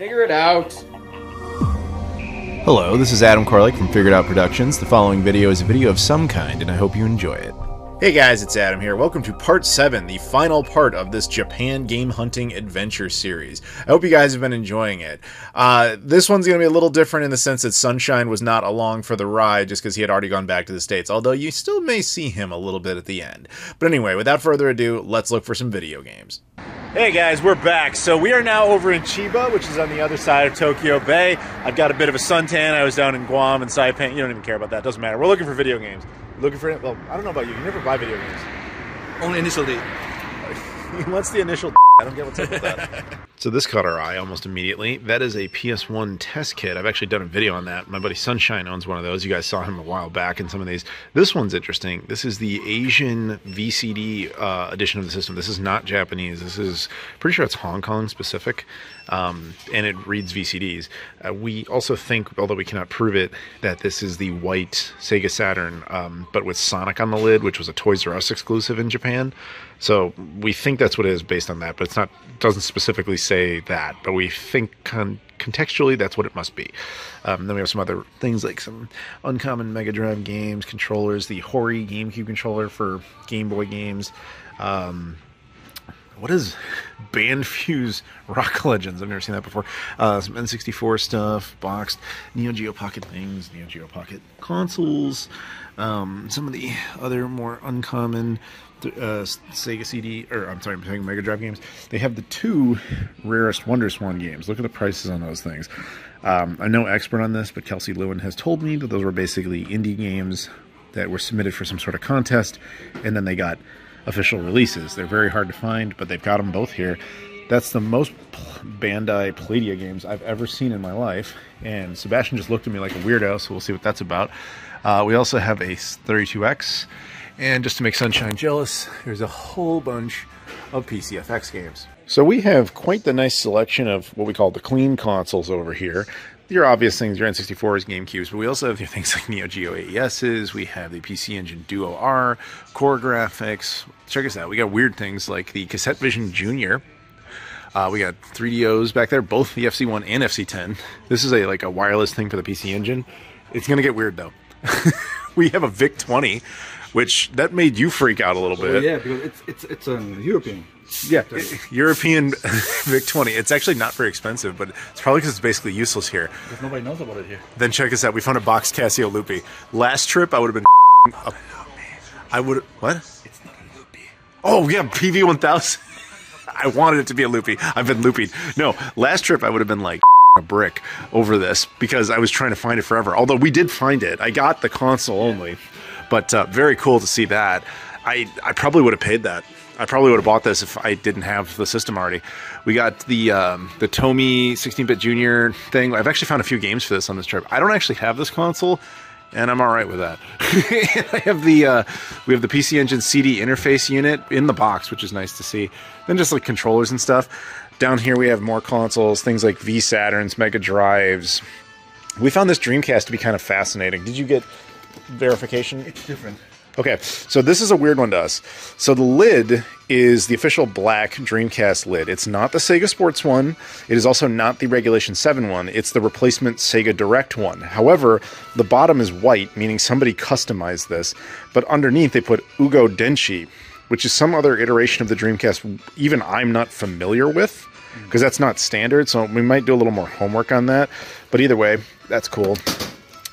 Figure it out. Hello, this is Adam Koralik from Figured Out Productions. The following video is a video of some kind, and I hope you enjoy it. Hey guys, it's Adam here. Welcome to part 7, the final part of this Japan game hunting adventure series. I hope you guys have been enjoying it. This one's going to be a little different in the sense that Sunshine was not along for the ride just because he had already gone back to the States, although you still may see him a little bit at the end. But anyway, without further ado, let's look for some video games. Hey guys, we're back. So we are now over in Chiba, which is on the other side of Tokyo Bay. I've got a bit of a suntan. I was down in Guam and Saipan. You don't even care about that. Doesn't matter. We're looking for video games. Looking for it? Well, I don't know about you. You never buy video games. Only initially. What's the initial? I don't get what's up with that. So this caught our eye almost immediately. That is a PS1 test kit. I've actually done a video on that. My buddy Sunshine owns one of those. You guys saw him a while back in some of these. This one's interesting. This is the Asian VCD edition of the system. This is not Japanese. This is, pretty sure it's Hong Kong specific. And it reads VCDs. We also think, although we cannot prove it, that this is the white Sega Saturn, but with Sonic on the lid, which was a Toys R Us exclusive in Japan. So we think that's what it is based on that, but it's not, doesn't specifically say that, but we think contextually that's what it must be. Then we have some other things like some uncommon Mega Drive games, controllers, the Hori GameCube controller for Game Boy games. What is Band Fuse Rock Legends? I've never seen that before. Some N64 stuff, boxed Neo Geo Pocket things, Neo Geo Pocket consoles, some of the other more uncommon Sega CD, or I'm sorry, Mega Drive games. They have the two rarest Wonder Swan games. Look at the prices on those things. I'm no expert on this, but Kelsey Lewin has told me that those were basically indie games that were submitted for some sort of contest, and then they got official releases. They're very hard to find, but they've got them both here. That's the most Bandai Palladium games I've ever seen in my life, and Sebastian just looked at me like a weirdo, so we'll see what that's about. We also have a 32X, and just to make Sunshine jealous, there's a whole bunch of PCFX games. So we have quite the nice selection of what we call the clean consoles over here. Your obvious things, your N64s, GameCubes, but we also have your things like Neo Geo AESs, we have the PC Engine Duo R, Core Graphics. Check us out, we got weird things like the Cassette Vision Junior. We got 3DOs back there, both the FC1 and FC10. This is like a wireless thing for the PC Engine. It's going to get weird though. We have a VIC-20, which that made you freak out a little bit. Yeah, because it's European. Yeah, European VIC-20. It's actually not very expensive, but it's probably because it's basically useless here. Because nobody knows about it here. Then check us out. We found a boxed Casio Loopy. Last trip, I would have been up. I would. What? It's not a loopy. Oh yeah, PV1000. I wanted it to be a loopy. I've been looping. No, last trip I would have been like a brick over this because I was trying to find it forever. Although we did find it. I got the console only, but very cool to see that. I probably would have paid that. I probably would have bought this if I didn't have the system already. We got the Tomy 16-bit Junior thing. I've actually found a few games for this on this trip. I don't actually have this console, and I'm all right with that. I have we have the PC Engine CD interface unit in the box, which is nice to see. Then just like controllers and stuff. Down here we have more consoles, things like V Saturns, Mega Drives. We found this Dreamcast to be kind of fascinating. Did you get verification? It's different. Okay, so this is a weird one to us. So the lid is the official black Dreamcast lid. It's not the Sega Sports one. It is also not the Regulation 7 one. It's the replacement Sega Direct one. However, the bottom is white, meaning somebody customized this. But underneath they put Ugo Denshi, which is some other iteration of the Dreamcast even I'm not familiar with, because that's not standard, so we might do a little more homework on that. But either way, that's cool.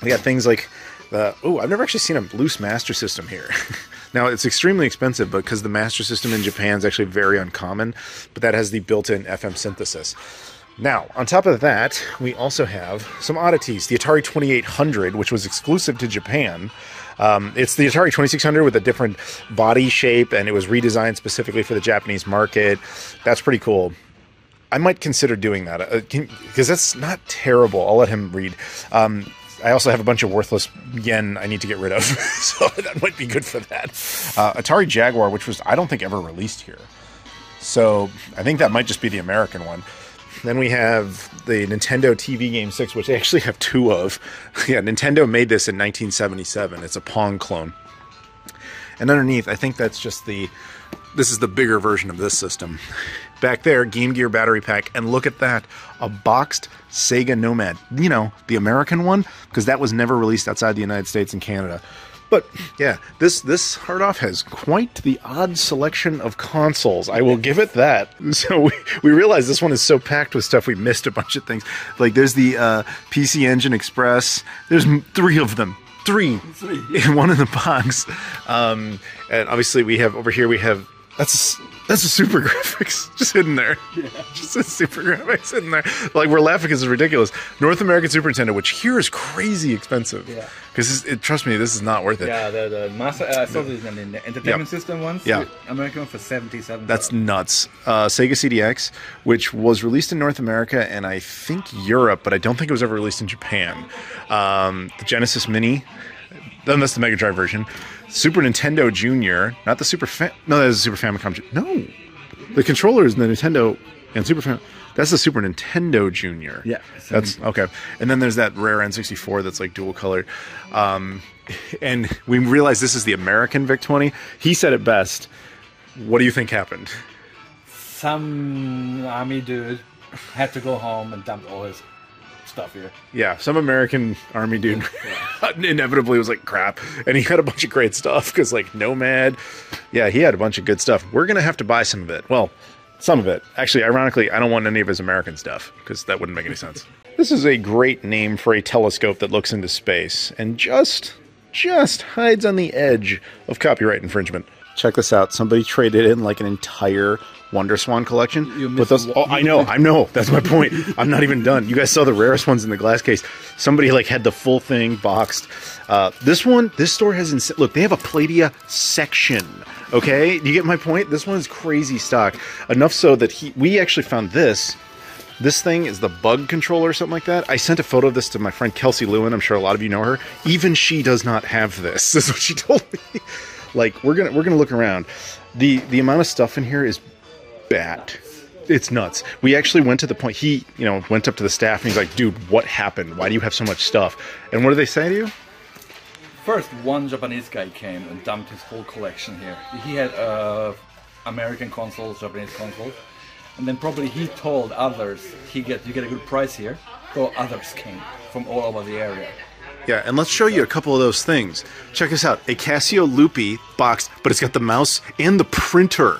We got things like I've never actually seen a loose Master System here. Now, it's extremely expensive because the Master System in Japan is actually very uncommon, but that has the built-in FM synthesis. Now, on top of that, we also have some oddities. The Atari 2800, which was exclusive to Japan. It's the Atari 2600 with a different body shape, and it was redesigned specifically for the Japanese market. That's pretty cool. I might consider doing that, because that's not terrible. I'll let him read. I also have a bunch of worthless yen I need to get rid of, so that might be good for that. Atari Jaguar, which was, I don't think, ever released here. So I think that might just be the American one. Then we have the Nintendo TV Game 6, which they actually have two of. Yeah, Nintendo made this in 1977. It's a Pong clone. And underneath, I think that's just the This is the bigger version of this system. Back there, Game Gear battery pack, and look at that, a boxed Sega Nomad. You know, the American one, because that was never released outside the United States and Canada. But yeah, this Hard Off has quite the odd selection of consoles. I will give it that. So we realize this one is so packed with stuff we missed a bunch of things. Like there's the PC Engine Express. There's 3 of them. 3 in one in the box. And obviously we have over here that's a Super Graphics just hidden there. Yeah. Just a Super Graphics hidden there. Like, we're laughing because it's ridiculous. North American Super Nintendo, which here is crazy expensive. Yeah. Because, trust me, this is not worth it. Yeah, the master, I saw this in the entertainment system once. Yeah. American one for $77. That's nuts. Sega CDX, which was released in North America and I think Europe, but I don't think it was ever released in Japan. The Genesis Mini, then that's the Mega Drive version. Super Nintendo Junior, not the no, that's the Super Famicom. No, the controller is the Nintendo and Super Famicom. That's the Super Nintendo Junior. Yeah, that's okay. And then there's that rare N64 that's like dual color. And we realize this is the American VIC-20. He said it best. What do you think happened? Some army dude had to go home and dump all his stuff here. Yeah, some American army dude inevitably was like, crap. And he had a bunch of great stuff because, like, Nomad. Yeah, he had a bunch of good stuff. We're going to have to buy some of it. Well, some of it. Actually, ironically, I don't want any of his American stuff because that wouldn't make any sense. This is a great name for a telescope that looks into space and just hides on the edge of copyright infringement. Check this out. Somebody traded in like an entire WonderSwan collection with us. Oh, I know. That's my point. I'm not even done. You guys saw the rarest ones in the glass case. Somebody like had the full thing boxed. This store has look. They have a Playdia section. Okay, you get my point. This one is crazy stock. Enough so that we actually found this. This thing is the bug controller or something like that. I sent a photo of this to my friend Kelsey Lewin. I'm sure a lot of you know her. Even she does not have this. This is what she told me. Like, we're gonna look around. The amount of stuff in here is bad. It's nuts. We actually went to the point, he, went up to the staff and he's like, dude, what happened? Why do you have so much stuff? And what do they say to you? First, one Japanese guy came and dumped his whole collection here. He had American consoles, Japanese consoles, and then probably he told others, you get a good price here, so others came from all over the area. Yeah, and let's show you a couple of those things. Check this out. A Casio Loopy boxed, but it's got the mouse and the printer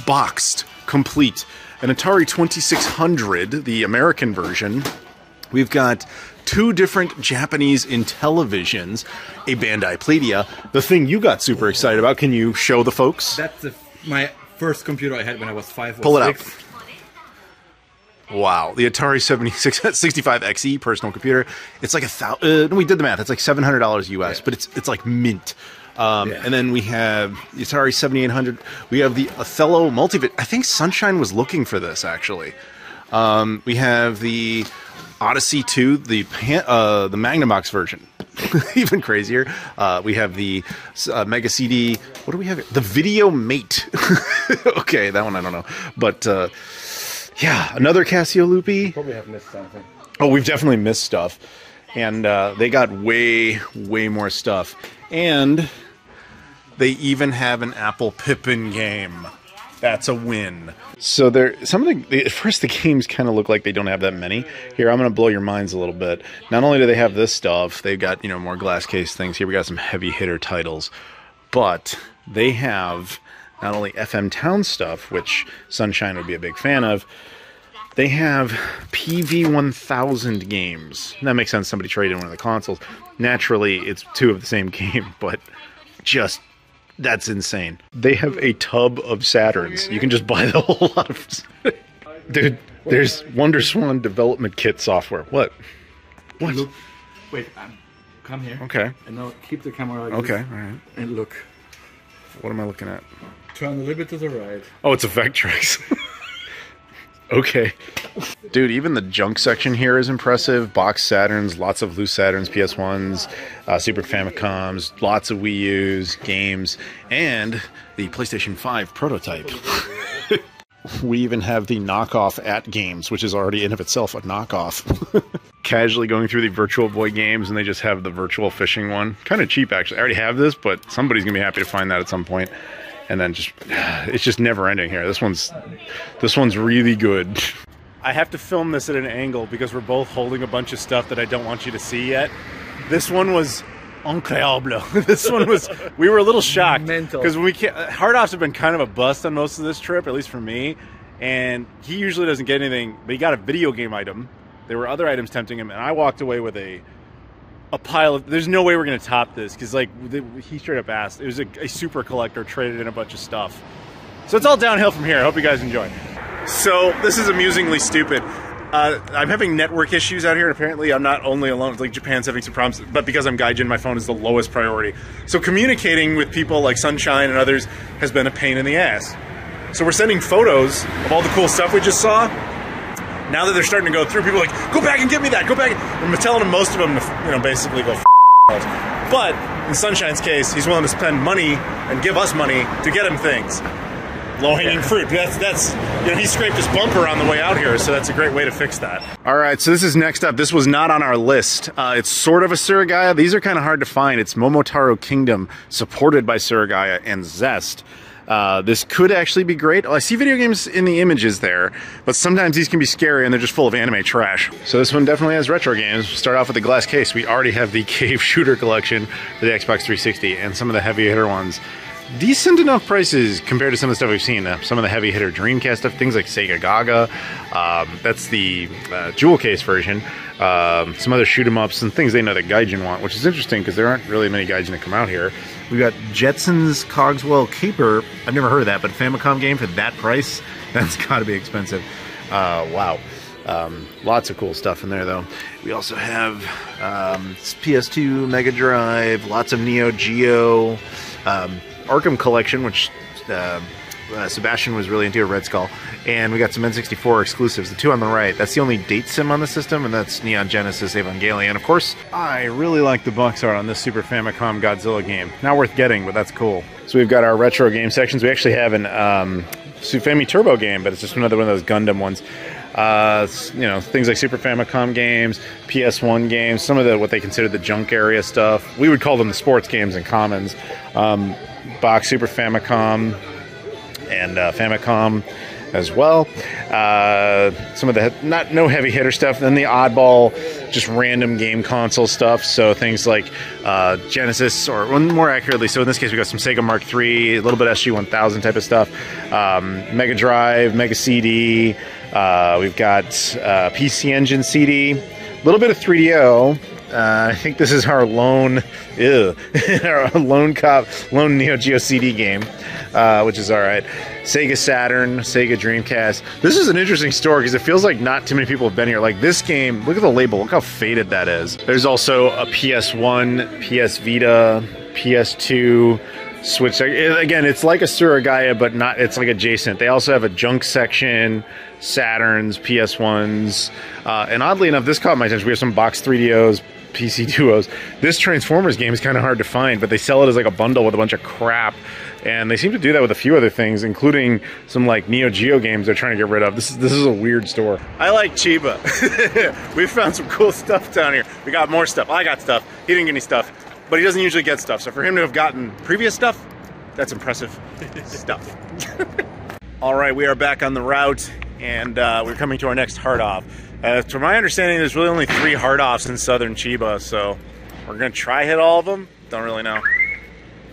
boxed, complete. An Atari 2600, the American version. We've got 2 different Japanese Intellivisions, a Bandai Playdia. The thing you got super excited about, can you show the folks? That's my first computer I had when I was 5 or 6. Pull it out. Wow, the Atari 65 XE personal computer. It's like we did the math. It's like $700 US, yeah. But it's like mint. And then we have the Atari 7800. We have the Othello Multivid. I think Sunshine was looking for this actually. We have the Odyssey 2, the Magnavox version. Even crazier. We have the Mega CD. What do we have here? The Video Mate. Okay, that one I don't know, but. Yeah, another Casio Loopy. Probably have missed something. Oh, we've definitely missed stuff. And they got way more stuff. And they even have an Apple Pippin game. That's a win. So at first the games kind of look like they don't have that many. Here, I'm going to blow your minds a little bit. Not only do they have this stuff, they've got, more glass case things. Here we got some heavy hitter titles. But they have not only FM Town stuff, which Sunshine would be a big fan of, they have PV1000 games. That makes sense. Somebody traded in one of the consoles. Naturally, it's 2 of the same game, but that's insane. They have a tub of Saturns. You can just buy the whole lot of... Dude, there's WonderSwan development kit software. What? Look, wait, come here. Okay. And now keep the camera like this. Okay, all right. And look. What am I looking at? Turn a little bit to the right. Oh, it's a Vectrex. Okay. Dude, even the junk section here is impressive. Box Saturns, lots of loose Saturns, PS1s, Super Famicoms, lots of Wii U's, games, and the PlayStation 5 prototype. We even have the knockoff at games, which is already in of itself a knockoff. Casually going through the Virtual Boy games, and they just have the virtual fishing one. Kind of cheap, actually. I already have this, but somebody's going to be happy to find that at some point. and then just it's just never ending here. This one's really good. I have to film this at an angle because we're both holding a bunch of stuff that I don't want you to see yet. This one was incredible. This one was, we were a little shocked because when hard offs have been kind of a bust on most of this trip, at least for me. And he usually doesn't get anything, but he got a video game item. There were other items tempting him, and I walked away with a pile of. There's no way we're gonna top this because like he straight up asked. It was a super collector traded in a bunch of stuff. So it's all downhill from here. I hope you guys enjoy. So this is amusingly stupid. I'm having network issues out here, and apparently I'm not only alone. Like Japan's having some problems, but because I'm Gaijin, my phone is the lowest priority. So communicating with people like Sunshine and others has been a pain in the ass. So we're sending photos of all the cool stuff we just saw. Now that they're starting to go through, people are like, go back and get me that, go back. I'm telling them, most of them, to, basically go f***. But in Sunshine's case, he's willing to spend money and give us money to get him things. Low-hanging fruit. That's he scraped his bumper on the way out here, so that's a great way to fix that. All right, so this is next up. This was not on our list. It's sort of a Surugaya. These are kind of hard to find. It's Momotaro Kingdom, supported by Surugaya and Zest. This could actually be great. I see video games in the images there, but sometimes these can be scary and they're just full of anime trash. So this one definitely has retro games. We'll start off with the glass case. We already have the Cave Shooter collection for the Xbox 360 and some of the heavy hitter ones. Decent enough prices compared to some of the stuff we've seen. Some of the heavy hitter Dreamcast stuff, things like Sega Gaga. That's the jewel case version. Some other shoot 'em ups and things they know that Gaijin want, which is interesting because there aren't really many Gaijin that come out here. We've got Jetsons Cogswell Caper. I've never heard of that, but a Famicom game for that price? That's got to be expensive. Wow. Lots of cool stuff in there, though. We also have PS2, Mega Drive, lots of Neo Geo, Arkham Collection, which Sebastian was really into, a Red Skull, and we got some N64 exclusives. The two on the right, that's the only date sim on the system, and that's Neon Genesis Evangelion. Of course, I really like the box art on this Super Famicom Godzilla game. Not worth getting, but that's cool. So we've got our retro game sections. We actually have an Sufemi Turbo game, but it's just another one of those Gundam ones. Things like Super Famicom games, PS1 games, some of the what they consider the junk area stuff. We would call them the sports games and commons. Box Super Famicom and Famicom as well. Some of the no heavy hitter stuff. Then the oddball, just random game console stuff. So things like Genesis, or more accurately, so in this case we got some Sega Mark III, a little bit SG-1000 type of stuff. Mega Drive, Mega CD. We've got PC Engine CD, a little bit of 3DO. I think this is our lone Neo Geo CD game, which is all right. Sega Saturn, Sega Dreamcast. This is an interesting store because it feels like not too many people have been here. Like this game, look at the label, look how faded that is. There's also a PS1, PS Vita, PS2, Switch. Again, it's like a Surugaya, but not. It's like adjacent. They also have a junk section, Saturns, PS1s, and oddly enough, this caught my attention. We have some box 3DOs, PC Duos. This Transformers game is kind of hard to find, but they sell it as like a bundle with a bunch of crap, and they seem to do that with a few other things, including some like Neo Geo games they're trying to get rid of. This is a weird store. I like Chiba. We found some cool stuff down here. We got more stuff. I got stuff. He didn't get any stuff. But he doesn't usually get stuff, so for him to have gotten previous stuff, that's impressive stuff. All right, we are back on the route, and we're coming to our next hard off. To my understanding, there's really only 3 hard offs in southern Chiba, so we're gonna try hit all of them. Don't really know.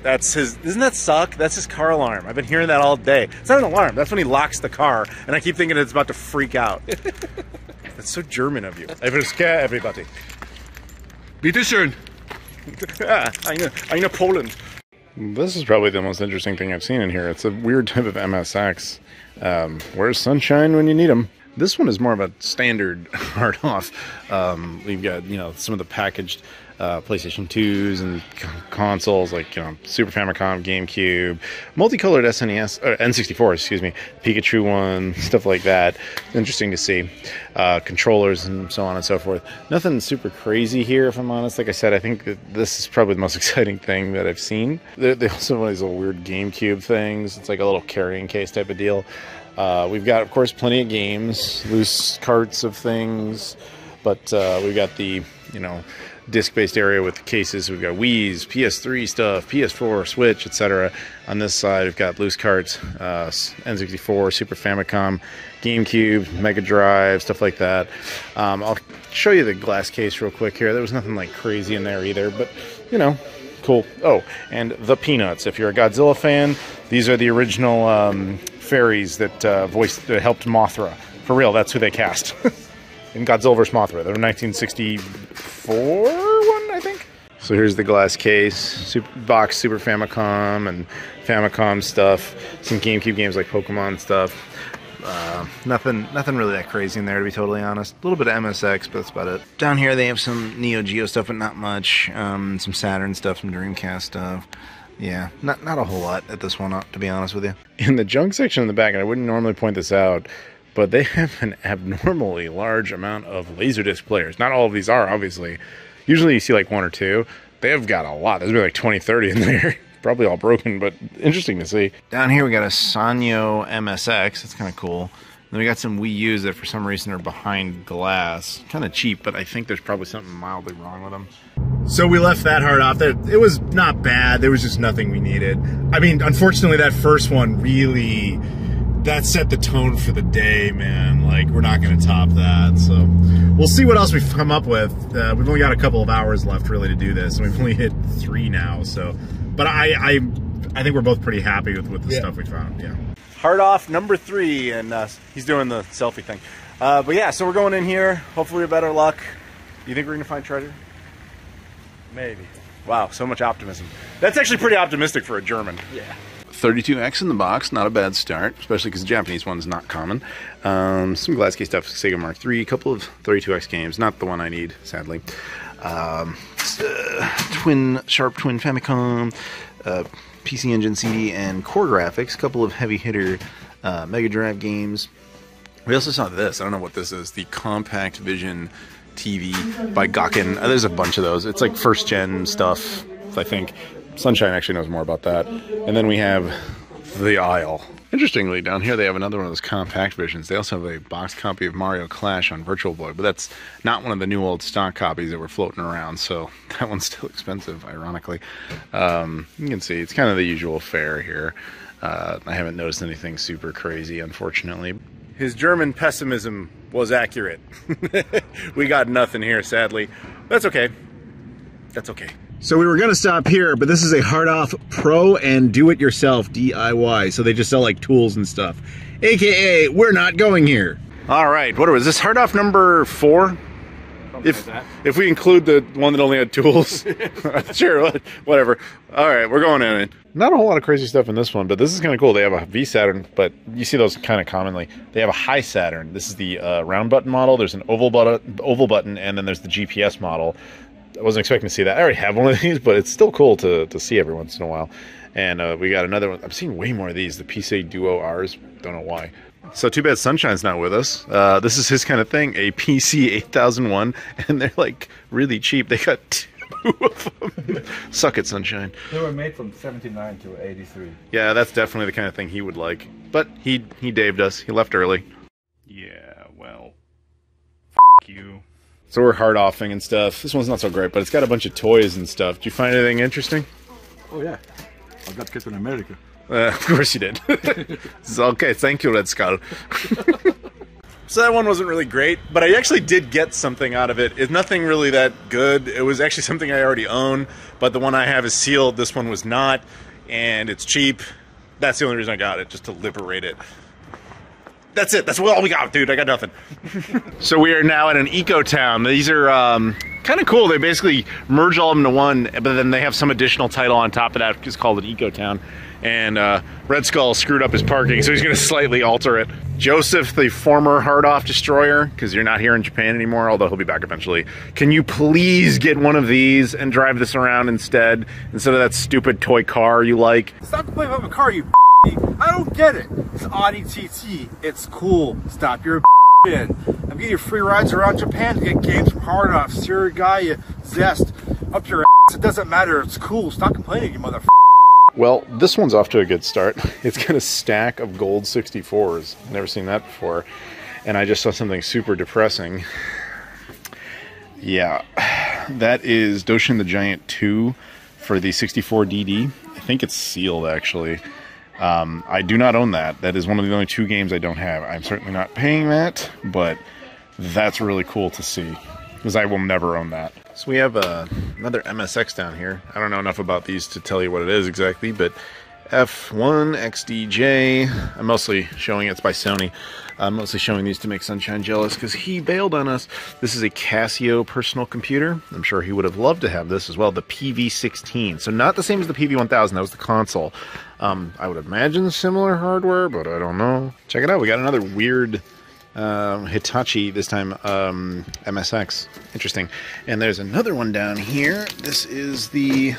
That's his. Doesn't that suck? That's his car alarm. I've been hearing that all day. It's not an alarm. That's when he locks the car, and I keep thinking it's about to freak out. That's so German of you. I will scare everybody. Bitte schön. I'm Poland. This is probably the most interesting thing I've seen in here. It's a weird type of MSX. Where's Sunshine when you need him? This one is more of a standard hard off. We've got, some of the packaged PlayStation 2s and consoles like, Super Famicom, GameCube, multicolored SNES, or N64, excuse me, Pikachu one, stuff like that. Interesting to see. Controllers and so on and so forth. Nothing super crazy here, if I'm honest. Like I said, I think that this is probably the most exciting thing that I've seen. They also have one of these little weird GameCube things. It's like a little carrying case type of deal. We've got, of course, plenty of games, loose carts of things, but we've got the you know, disc-based area with the cases. We've got Wii's, PS3 stuff, PS4, Switch, etc. On this side, we've got loose carts, N64, Super Famicom, GameCube, Mega Drive, stuff like that. I'll show you the glass case real quick here. There was nothing like crazy in there either, but, you know, cool. Oh, and the Peanuts. If you're a Godzilla fan, these are the original fairies that that helped Mothra. For real, that's who they cast in Godzilla vs. Mothra. They're 1964 one, I think. So here's the glass case, box Super Famicom and Famicom stuff, some GameCube games like Pokemon stuff. Nothing really that crazy in there, to be totally honest. A little bit of MSX, but that's about it. Down here they have some Neo Geo stuff, but not much. Some Saturn stuff, some Dreamcast stuff. Yeah, not a whole lot at this one, to be honest with you. In the junk section in the back, and I wouldn't normally point this out, but they have an abnormally large amount of Laserdisc players. Not all of these are, obviously. Usually you see like one or two. They have got a lot. There's been like 20, 30 in there. Probably all broken, but interesting to see. Down here we got a Sanyo MSX. That's kind of cool. Then we got some Wii U's that for some reason are behind glass. Kind of cheap, but I think there's probably something mildly wrong with them. So we left that hard off. It was not bad. There was just nothing we needed. I mean, unfortunately, that first one really, that set the tone for the day, man. Like, we're not going to top that. So we'll see what else we've come up with. We've only got a couple of hours left really to do this, and we've only hit 3 now. So, but I think we're both pretty happy with the stuff we found. Yeah. Hard off number 3, and he's doing the selfie thing. But yeah, so we're going in here. Hopefully, with better luck. You think we're gonna find treasure? Maybe. Wow, so much optimism. That's actually pretty optimistic for a German. Yeah. 32X in the box, not a bad start, especially because the Japanese one's not common. Some glass case stuff, Sega Mark III, a couple of 32X games, not the one I need, sadly. Sharp Twin Famicom, PC Engine CD, and Core Graphics, a couple of heavy hitter Mega Drive games. We also saw this, I don't know what this is, the Compact Vision TV by Gawkin. There's a bunch of those. It's like first gen stuff, I think. Sunshine actually knows more about that. And then we have the aisle. Interestingly, down here they have another one of those compact visions. They also have a box copy of Mario Clash on Virtual Boy, but that's not one of the new old stock copies that were floating around, so that one's still expensive, ironically. You can see it's kind of the usual fare here. I haven't noticed anything super crazy, unfortunately. His German pessimism was accurate. We got nothing here, sadly. That's okay. That's okay. So we were going to stop here, but this is a hard-off pro and do-it-yourself DIY. So they just sell like tools and stuff. AKA, we're not going here. All right, what was this? Hard-off number 4? If we include the one that only had tools. Sure, whatever. All right, we're going in. Not a whole lot of crazy stuff in this one, but this is kind of cool. They have a V Saturn, but you see those kind of commonly. They have a high Saturn. This is the round button model. There's an oval button, and then there's the GPS model. I wasn't expecting to see that. I already have one of these, but it's still cool to see every once in a while. And we got another one. I'm seeing way more of these. The PC Duo Rs. Don't know why. So too bad Sunshine's not with us. This is his kind of thing. A PC 8001, and they're like really cheap. They got 2 of them. Suck it, Sunshine. They were made from 79 to 83. Yeah, that's definitely the kind of thing he would like. But he daved us. He left early. Yeah, well, f you. So we're hard offing and stuff. This one's not so great, but it's got a bunch of toys and stuff. Did you find anything interesting? Oh yeah, I got Captain America. Of course you did. Okay, thank you, Red Skull. So that one wasn't really great, but I actually did get something out of it. It's nothing really that good. It was actually something I already own, but the one I have is sealed. This one was not, and it's cheap. That's the only reason I got it, just to liberate it. That's it. That's all we got, dude. I got nothing. So we are now at an eco town. These are kind of cool. They basically merge all of them into one, but then they have some additional title on top of that. It's called an eco town. And Red Skull screwed up his parking, so he's going to slightly alter it. Joseph, the former hard-off destroyer, because you're not here in Japan anymore, although he'll be back eventually. Can you please get one of these and drive this around instead of that stupid toy car you like? Stop complaining about my car, you I don't get it. It's Audi TT. It's cool. Stop your in. I'm getting you free rides around Japan to get games from hard off. Sir guy, you zest up your ass. It doesn't matter. It's cool. Stop complaining, you motherfucker. Well, this one's off to a good start. It's got a stack of gold 64s. Never seen that before. And I just saw something super depressing. Yeah. that is Doshin the Giant 2 for the 64DD. I think it's sealed, actually. I do not own that. That is one of the only 2 games I don't have. I'm certainly not paying that, but that's really cool to see, because I will never own that. So we have another MSX down here. I don't know enough about these to tell you what it is exactly, but F1 XDJ. I'm mostly showing it's by Sony. I'm mostly showing these to make Sunshine jealous because he bailed on us. This is a Casio personal computer. I'm sure he would have loved to have this as well. The PV16. So not the same as the PV1000. That was the console. I would imagine similar hardware, but I don't know. Check it out. We got another weird Hitachi, this time MSX. Interesting. And there's another one down here. This is the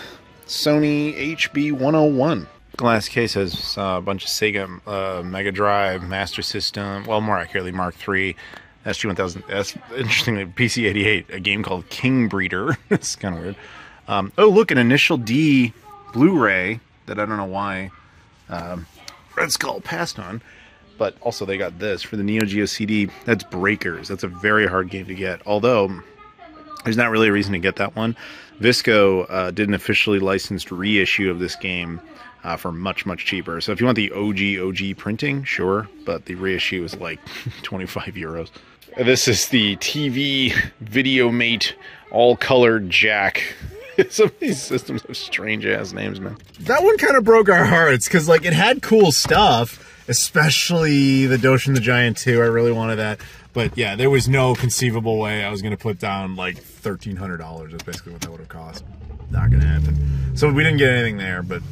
Sony HB101. Glass case has a bunch of Sega Mega Drive, Master System, well, more accurately, Mark III, SG-1000, interestingly, PC-88, a game called King Breeder. It's kind of weird. Oh, look, an Initial D Blu-ray that I don't know why Red Skull passed on. But also they got this for the Neo Geo CD. That's Breakers. That's a very hard game to get, although there's not really a reason to get that one. Visco did an officially licensed reissue of this game for much, much cheaper. So if you want the OG printing, sure, but the reissue is like 25 euros. This is the TV Videomate all-colored jack. Some of these systems have strange-ass names, man. That one kind of broke our hearts, because, like, it had cool stuff, especially the Doshin the Giant 2. I really wanted that. But, yeah, there was no conceivable way I was going to put down, like, $1,300. That's basically what that would have cost. Not going to happen. So we didn't get anything there, but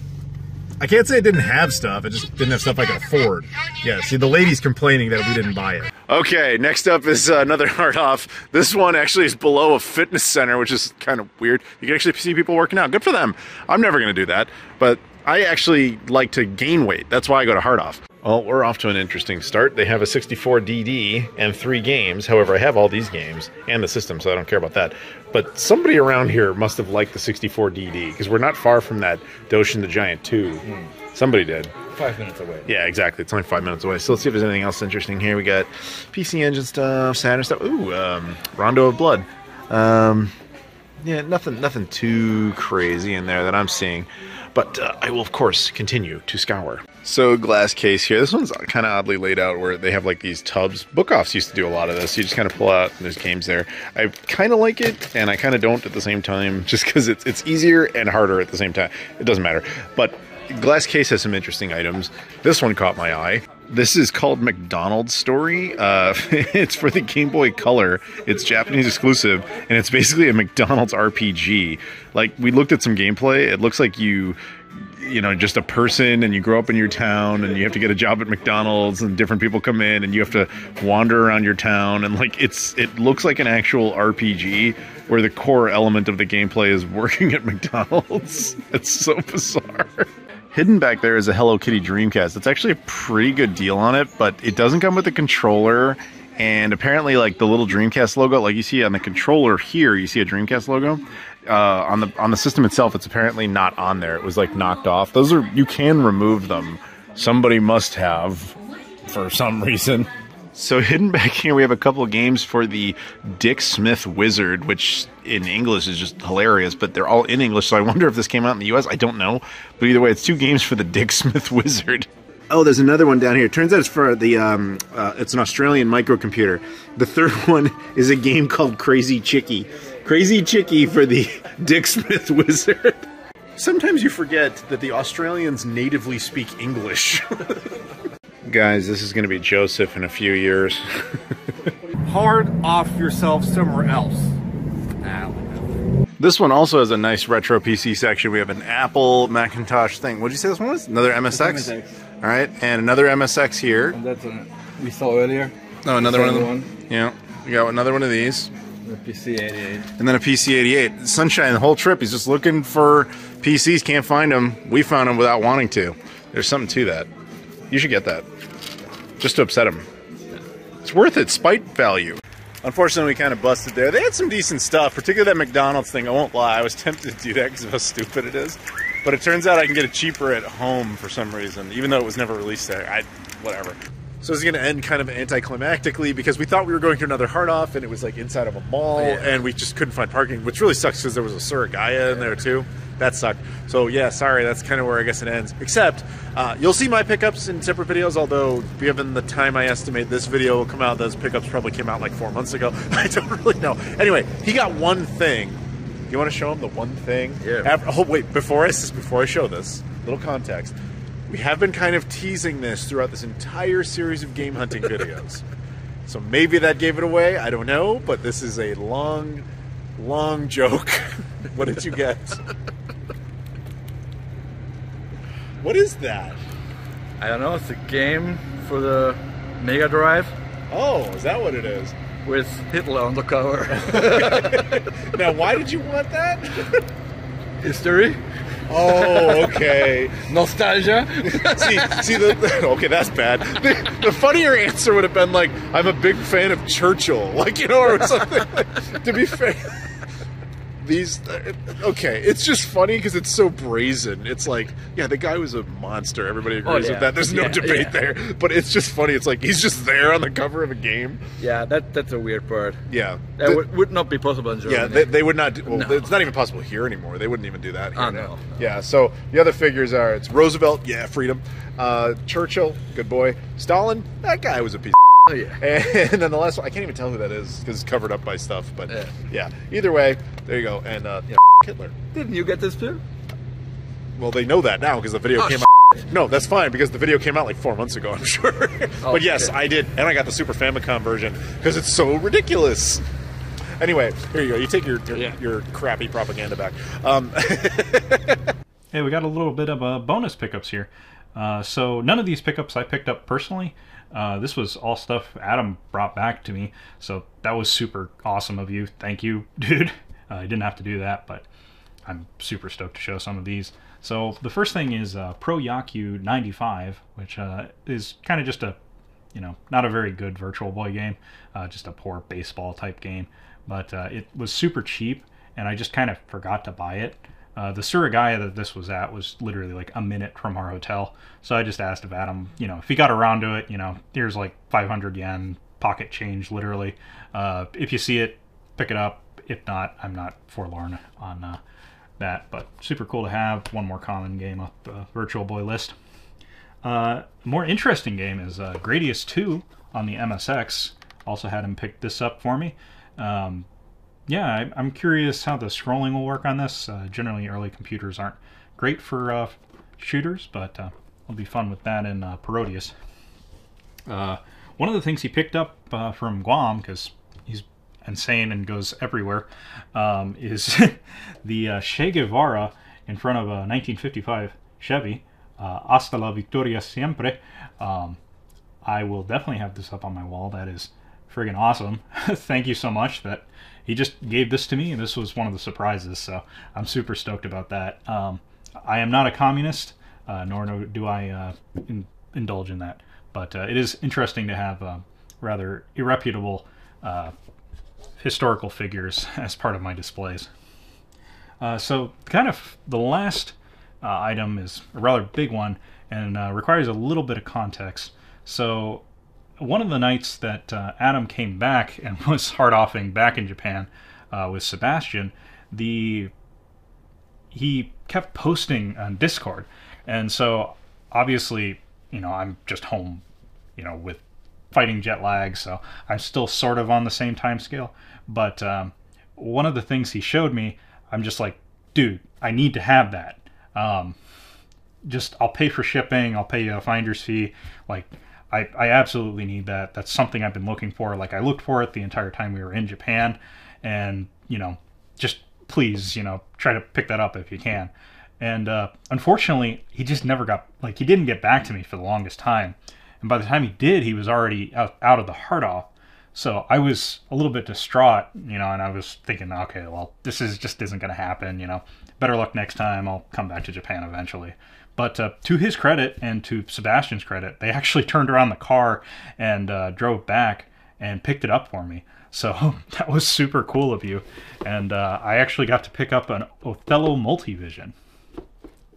I can't say it didn't have stuff. It just didn't have stuff I could afford. Yeah, see, the lady's complaining that we didn't buy it. Okay, next up is another hard off. This one actually is below a fitness center, which is kind of weird. You can actually see people working out. Good for them. I'm never going to do that. But I actually like to gain weight. That's why I go to hard off. Well, we're off to an interesting start. They have a 64DD and 3 games. However, I have all these games and the system, so I don't care about that. But somebody around here must have liked the 64DD, because we're not far from that Doshin the Giant 2. Somebody did. 5 minutes away. Yeah, exactly. It's only 5 minutes away. So let's see if there's anything else interesting here. We got PC Engine stuff, Saturn stuff. Ooh, Rondo of Blood. Yeah, nothing too crazy in there that I'm seeing. But I will, of course, continue to scour. So, glass case here. This one's kind of oddly laid out where they have, like, these tubs. Book-offs used to do a lot of this. You just kind of pull out, and there's games there. I kind of like it, and I kind of don't at the same time, just because it's easier and harder at the same time. It doesn't matter. But glass case has some interesting items. This one caught my eye. This is called McDonald's Story. It's for the Game Boy Color. It's Japanese exclusive, and it's basically a McDonald's RPG. Like, we looked at some gameplay. It looks like you know, just a person, and you grow up in your town, and you have to get a job at McDonald's, and different people come in, and you have to wander around your town, and like it looks like an actual RPG where the core element of the gameplay is working at McDonald's. It's so bizarre. Hidden back there is a Hello Kitty Dreamcast. It's actually a pretty good deal on it, but it doesn't come with a controller, and apparently, like, the little Dreamcast logo, like you see on the controller here, you see a Dreamcast logo. On the system itself, it's apparently not on there. It was, like, knocked off. Those are, you can remove them. Somebody must have, for some reason. So hidden back here, we have a couple of games for the Dick Smith Wizard, which in English is just hilarious, but they're all in English, so I wonder if this came out in the US. I don't know. But either way, it's 2 games for the Dick Smith Wizard. Oh, there's another one down here. Turns out it's for the, it's an Australian microcomputer. The third one is a game called Crazy Chickie. Crazy Chickie for the Dick Smith Wizard. Sometimes you forget that the Australians natively speak English. Guys, this is going to be Joseph in a few years. Hard off yourself somewhere else. This one also has a nice retro PC section. We have an Apple Macintosh thing. What did you say this one was? Another MSX? All right, and another MSX here. And that's one we saw earlier. Oh, another one of them. Yeah, we got another one of these. The PC-88. And then a PC-88. Sunshine, the whole trip, he's just looking for PCs, can't find them. We found them without wanting to. There's something to that. You should get that. Just to upset him. It's worth it, spite value. Unfortunately, we kind of busted there. They had some decent stuff, particularly that McDonald's thing. I won't lie, I was tempted to do that because of how stupid it is. But it turns out I can get it cheaper at home for some reason, even though it was never released there. Whatever. So it's going to end kind of anticlimactically because we thought we were going to another Heart Off, and it was like inside of a mall, and we just couldn't find parking, which really sucks because there was a Surigaya in there too. That sucked. So yeah, sorry, that's kind of where I guess it ends. Except, you'll see my pickups in separate videos, although given the time I estimate this video will come out, those pickups probably came out like 4 months ago. I don't really know. Anyway, he got one thing. You want to show him the one thing? Yeah. Oh wait, before I show this, little context. We have been kind of teasing this throughout this entire series of game hunting videos. So maybe that gave it away, I don't know, but this is a long joke. What did you get? What is that? I don't know, it's a game for the Mega Drive Oh, is that what it is? with Hitler on the cover. Now, why did you want that? History, Oh, okay. nostalgia. Okay, that's bad. The funnier answer would have been like, I'm a big fan of Churchill, like, you know, or something. To be fair, okay, it's just funny because it's so brazen. It's like, yeah, the guy was a monster. Everybody agrees with that. There's no debate there. But it's just funny. It's like he's just there on the cover of a game. Yeah, that's a weird part. Yeah, That would not be possible in Germany. yeah, they would not. Well, No. it's not even possible here anymore. They wouldn't even do that here Oh, now. no. Yeah. So the other figures are it's Roosevelt, yeah, freedom. Churchill, good boy. Stalin, that guy was a piece. Oh, yeah. And then the last one, I can't even tell who that is because it's covered up by stuff. But yeah, either way, there you go. And Hitler. Didn't you get this too? Well, they know that now because the video came out. No, that's fine because the video came out like 4 months ago, I'm sure. But yes, okay. I did. And I got the Super Famicom version because it's so ridiculous. Anyway, here you go. You take your crappy propaganda back. Hey, we got a little bit of bonus pickups here. So none of these pickups I picked up personally. This was all stuff Adam brought back to me, so that was super awesome of you. Thank you, dude. I didn't have to do that, but I'm super stoked to show some of these. So the first thing is Pro Yaku 95, which is kind of just a, not a very good Virtual Boy game, just a poor baseball type game. But it was super cheap, and I just kind of forgot to buy it. The Surigaya that this was at was literally like a minute from our hotel. So I just asked if Adam, if he got around to it, here's like 500 yen, pocket change, literally. If you see it, pick it up. If not, I'm not forlorn on that. But super cool to have. One more common game up the Virtual Boy list. More interesting game is Gradius 2 on the MSX. Also had him pick this up for me. Yeah, I'm curious how the scrolling will work on this. Generally, early computers aren't great for shooters, but it'll be fun with that in Parodius. One of the things he picked up from Guam, because he's insane and goes everywhere, is the Che Guevara in front of a 1955 Chevy. Hasta la victoria siempre. I will definitely have this up on my wall. That is friggin' awesome. Thank you so much. That he just gave this to me, and this was one of the surprises, so I'm super stoked about that. I am not a communist, nor do I indulge in that, but it is interesting to have rather irreputable historical figures as part of my displays. So kind of the last item is a rather big one and requires a little bit of context. So one of the nights that Adam came back and was hard-offing back in Japan with Sebastian, he kept posting on Discord. And so, obviously, I'm just home, with fighting jet lag, so I'm still sort of on the same time scale. But one of the things he showed me, I'm just like, dude, I need to have that. I'll pay for shipping, I'll pay you a finder's fee, like, I absolutely need that. That's something I've been looking for. Like, I looked for it the entire time we were in Japan. And, just please, try to pick that up if you can. And unfortunately, he just never he didn't get back to me for the longest time. And by the time he did, he was already out of the Heart Off. So I was a little bit distraught, and I was thinking, okay, well, this just isn't going to happen, Better luck next time. I'll come back to Japan eventually. But to his credit and to Sebastian's credit, they actually turned around the car and drove back and picked it up for me. So that was super cool of you. And I actually got to pick up an Othello Multivision.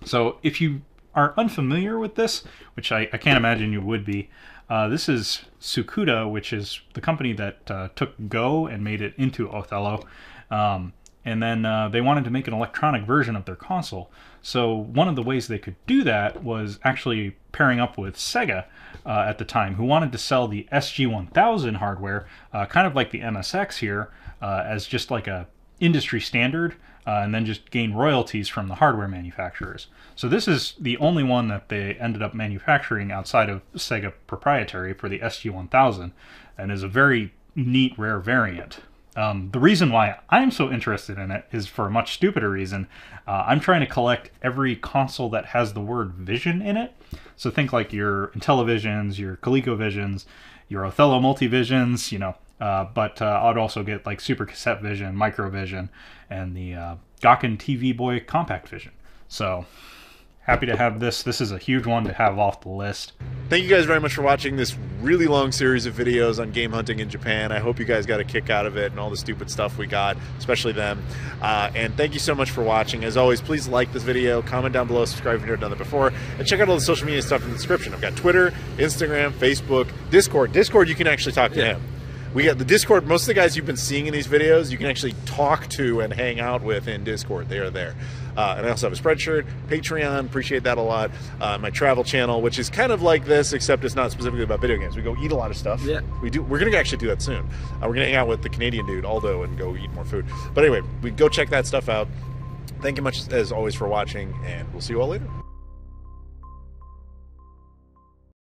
So if you are unfamiliar with this, which I can't imagine you would be, This is Sukuda, which is the company that took Go and made it into Othello. And then they wanted to make an electronic version of their console. So one of the ways they could do that was actually pairing up with Sega at the time, who wanted to sell the SG-1000 hardware, kind of like the MSX here, as just like a industry standard, and then just gain royalties from the hardware manufacturers. So this is the only one that they ended up manufacturing outside of Sega proprietary for the SG-1000, and is a very neat, rare variant. The reason why I'm so interested in it is for a much stupider reason. I'm trying to collect every console that has the word Vision in it. So think like your Intellivisions, your ColecoVisions, your Othello Multivisions, you know, but I'd also get like Super Cassette Vision, Microvision, and the Gawken TV Boy Compact Vision. So happy to have this. This is a huge one to have off the list. Thank you guys very much for watching this really long series of videos on game hunting in Japan. I hope you guys got a kick out of it and all the stupid stuff we got, especially them. And thank you so much for watching. As always, please like this video, comment down below, subscribe if you've never done that before, and check out all the social media stuff in the description. I've got Twitter, Instagram, Facebook, Discord. Discord, you can actually talk to him. We got the Discord. Most of the guys you've been seeing in these videos, you can actually talk to and hang out with in Discord. They are there. And I also have a Spreadshirt, Patreon, appreciate that a lot. My travel channel, which is kind of like this, except it's not specifically about video games. We go eat a lot of stuff. Yeah. We're going to actually do that soon. We're going to hang out with the Canadian dude, Aldo, and go eat more food. But anyway, we go check that stuff out. Thank you much, as always, for watching, and we'll see you all later.